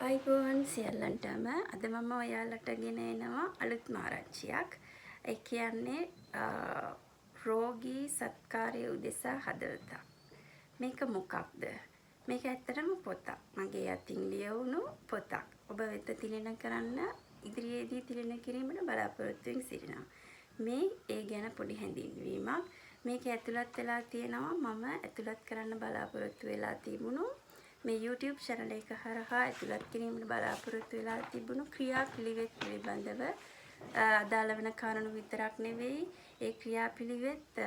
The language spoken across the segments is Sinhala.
අයිබෝන් සියල්ලන්ටම අද මම ඔයාලට ගෙන එනවා අලුත් ආරංචියක්. ඒ කියන්නේ රෝගී සත්කාරය උදෙසා හදවතක්. මේක මොකක්ද? මේක ඇත්තටම පොතක්. මගේ අතින් ලියවුණු පොතක්. ඔබ වෙත තිලින කරන්න ඉදිරියේදී තිලින කිරීමට බලාපොරොත්තු වෙමින් සිටිනවා. මේ ඒ ගැන පොඩි හැඳින්වීමක්. මේක ඇතුළත් වෙලා තියෙනවා මම ඇතුළත් කරන්න බලාපොරොත්තු වෙලා තිබුණු මේ YouTube channel එක හරහා ඇතුළත් කිරීමට බලාපොරොත්තු වෙලා තිබුණු ක්‍රියාපිළිවෙත් පිළිබඳව අදාළ වෙන කරුණු විතරක් නෙවෙයි ඒ ක්‍රියාපිළිවෙත්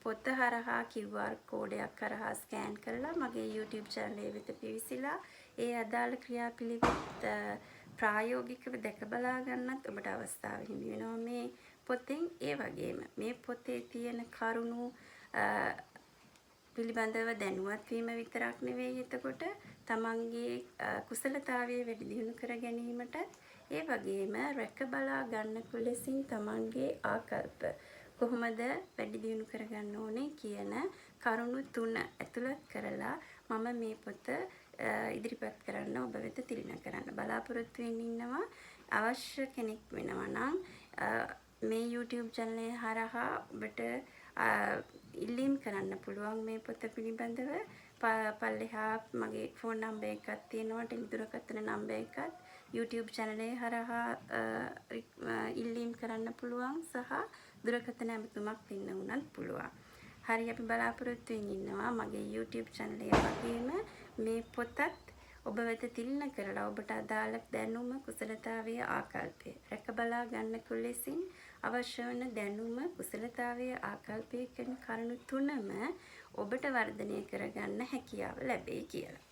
පොත හරහා QR කෝඩයක් හරහා ස්කෑන් කරලා මගේ YouTube channel වෙත පිවිසිලා ඒ අදාළ ක්‍රියාපිළිවෙත් ප්‍රායෝගිකව දැක බලා ගන්නත් ඔබට අවස්ථාව හිමි වෙනවා මේ පොතෙන්. ඒ වගේම මේ පොතේ තියෙන කරුණු පිළිබඳව දැනුවත් වීම විතරක් නෙවෙයි එතකොට තමන්ගේ කුසලතාවය වැඩි දියුණු කර ගැනීමට ඒ වගේම රැක බලා ගන්න ලෙසින් තමන්ගේ ආකල්ප කොහොමද වැඩි දියුණු කර ගන්න ඕනේ කියන කරුණු 3 ඇතුළත් කරලා මම මේ පොත ඉදිරිපත් කරන්න ඔබ වෙත තිළින කරන්න බලාපොරොත්තු වෙමින් ඉන්නවා. අවශ්‍ය කෙනෙක් වෙනවා නම් මේ YouTube channel හරහා ඔබට ඉල්ලීම් කරන්න පුළුවන් මේ පොත පිළිබඳව. පල්ලෙහා මගේ ෆෝන් නම්බර් එකක් තියෙනවා, ටෙලිදුරකථන නම්බර් එකක්. YouTube channel හරහා ඉල්ලීම් කරන්න පුළුවන් සහ දුරකථන ඇමතුමක් දෙන්න උනත් පුළුවන්. හරි, අපි බලාපොරොත්තු වෙමින් ඉන්නවා මගේ YouTube channel එක වගේම මේ පොතත් ඔබ වෙත තිළින කරලා ඔබට අදාළ දැනුම, කුසලතාවය, ආකල්පය රැක බලා ගන්න ලෙසින් අවශ්‍ය වන දැනුම, කුසලතාවය, ආකල්පය කියන කරුණු 3ම ඔබට වර්ධනය කරගන්න හැකියාව ලැබෙයි කියලා.